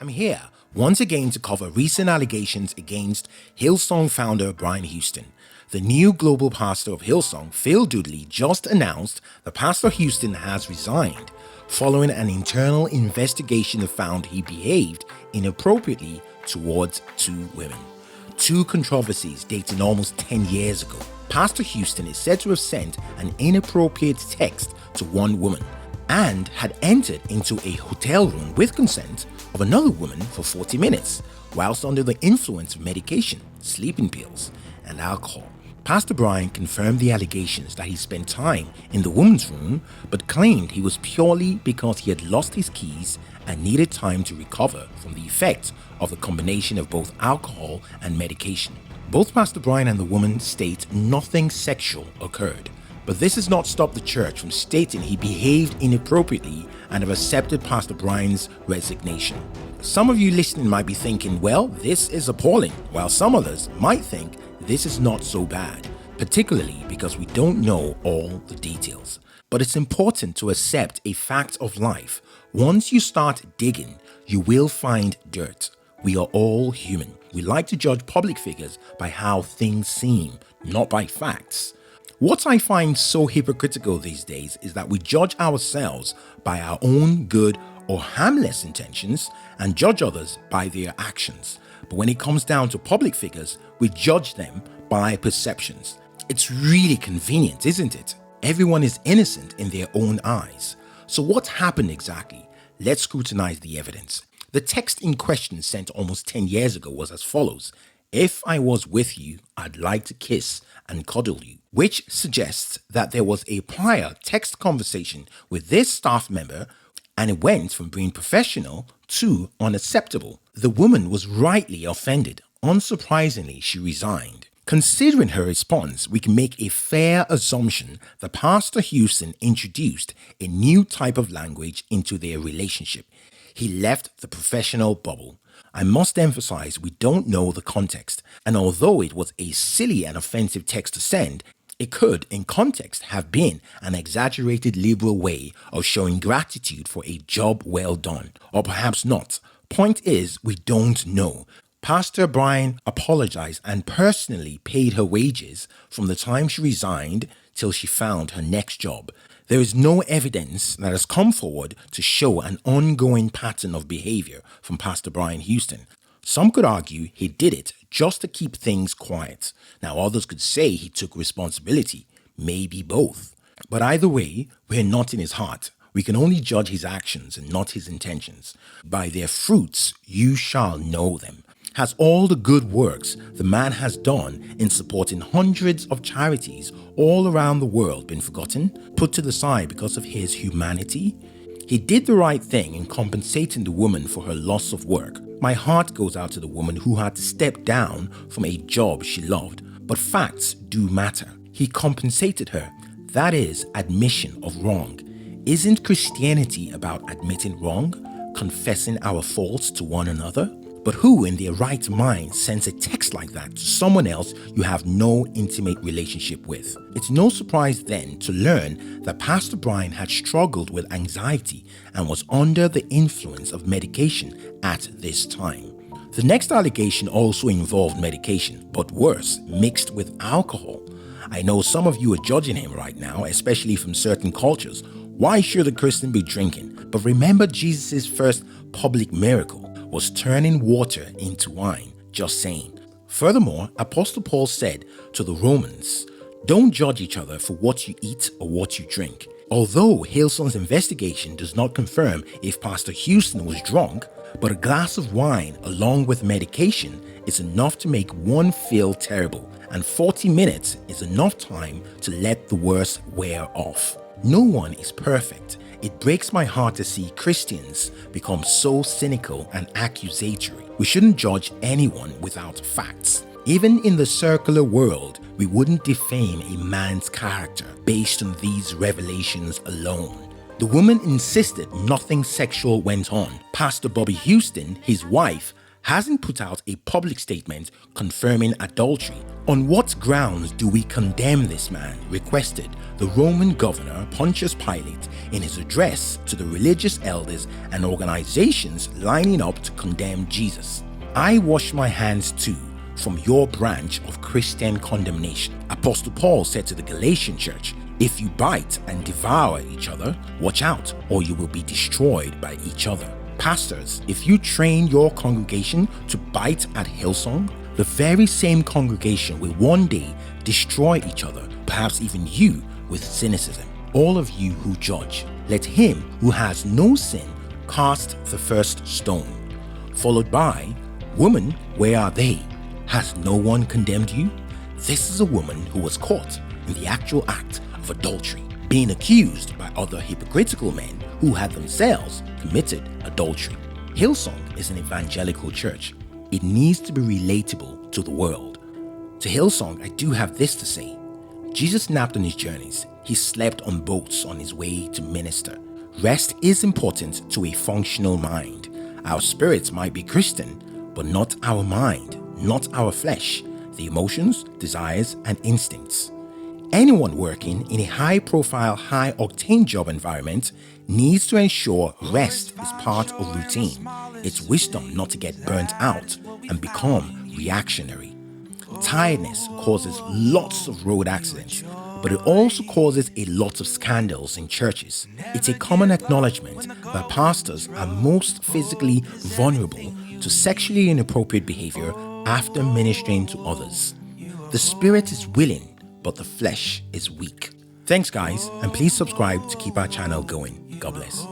I'm here once again to cover recent allegations against Hillsong founder Brian Houston. The new global pastor of Hillsong, Phil Dudley, just announced that Pastor Houston has resigned following an internal investigation that found he behaved inappropriately towards two women. Two controversies dating almost 10 years ago. Pastor Houston is said to have sent an inappropriate text to one woman and had entered into a hotel room with consent of another woman for 40 minutes whilst under the influence of medication, sleeping pills, and alcohol. Pastor Brian confirmed the allegations that he spent time in the woman's room, but claimed he was purely because he had lost his keys and needed time to recover from the effects of the combination of both alcohol and medication. Both Pastor Brian and the woman state nothing sexual occurred, but this has not stopped the church from stating he behaved inappropriately and have accepted Pastor Brian's resignation. Some of you listening might be thinking, well, this is appalling, while some others might think this is not so bad, particularly because we don't know all the details. But it's important to accept a fact of life. Once you start digging, you will find dirt. We are all human. We like to judge public figures by how things seem, not by facts. What I find so hypocritical these days is that we judge ourselves by our own good or harmless intentions and judge others by their actions. But when it comes down to public figures, we judge them by perceptions. It's really convenient, isn't it? Everyone is innocent in their own eyes. So what happened exactly? Let's scrutinize the evidence. The text in question sent almost 10 years ago was as follows: "If I was with you, I'd like to kiss and cuddle you," which suggests that there was a prior text conversation with this staff member and it went from being professional to unacceptable. The woman was rightly offended. Unsurprisingly, she resigned. Considering her response, we can make a fair assumption that Pastor Houston introduced a new type of language into their relationship. He left the professional bubble. I must emphasize we don't know the context, and although it was a silly and offensive text to send, it could, in context, have been an exaggerated liberal way of showing gratitude for a job well done, or perhaps not. Point is, we don't know. Pastor Brian apologized and personally paid her wages from the time she resigned till she found her next job. There is no evidence that has come forward to show an ongoing pattern of behavior from Pastor Brian Houston. Some could argue he did it just to keep things quiet. Now others could say he took responsibility, maybe both. But either way, we're not in his heart. We can only judge his actions and not his intentions. By their fruits you shall know them. Has all the good works the man has done in supporting hundreds of charities all around the world been forgotten, put to the side because of his humanity? He did the right thing in compensating the woman for her loss of work. My heart goes out to the woman who had to step down from a job she loved, but facts do matter. He compensated her. That is admission of wrong. Isn't Christianity about admitting wrong, confessing our faults to one another? But who in their right mind sends a text like that to someone else you have no intimate relationship with? It's no surprise then to learn that Pastor Brian had struggled with anxiety and was under the influence of medication at this time. The next allegation also involved medication, but worse, mixed with alcohol. I know some of you are judging him right now, especially from certain cultures. Why should a Christian be drinking? But remember, Jesus' first public miracle was turning water into wine, just saying. Furthermore, Apostle Paul said to the Romans, "Don't judge each other for what you eat or what you drink." Although Hillsong's investigation does not confirm if Pastor Houston was drunk, but a glass of wine along with medication is enough to make one feel terrible, and 40 minutes is enough time to let the worst wear off. No one is perfect. It breaks my heart to see Christians become so cynical and accusatory. We shouldn't judge anyone without facts. Even in the secular world, we wouldn't defame a man's character based on these revelations alone. The woman insisted nothing sexual went on. Pastor Bobby Houston, his wife, hasn't put out a public statement confirming adultery. On what grounds do we condemn this man? Requested the Roman governor Pontius Pilate in his address to the religious elders and organizations lining up to condemn Jesus. I wash my hands too from your branch of Christian condemnation. Apostle Paul said to the Galatian church, if you bite and devour each other, watch out, or you will be destroyed by each other. Pastors, if you train your congregation to bite at Hillsong, the very same congregation will one day destroy each other, perhaps even you, with cynicism. All of you who judge, let him who has no sin cast the first stone. Followed by, woman, where are they? Has no one condemned you? This is a woman who was caught in the actual act of adultery, being accused by other hypocritical men who had themselves committed adultery. Hillsong is an evangelical church. It needs to be relatable to the world. To Hillsong, I do have this to say. Jesus napped on his journeys. He slept on boats on his way to minister. Rest is important to a functional mind. Our spirits might be Christian, but not our mind, not our flesh, the emotions, desires, and instincts. Anyone working in a high-profile, high-octane job environment needs to ensure rest is part of routine. It's wisdom not to get burnt out and become reactionary. Tiredness causes lots of road accidents, but it also causes a lot of scandals in churches. It's a common acknowledgement that pastors are most physically vulnerable to sexually inappropriate behavior after ministering to others. The spirit is willing, but the flesh is weak. Thanks guys, and please subscribe to keep our channel going. God bless.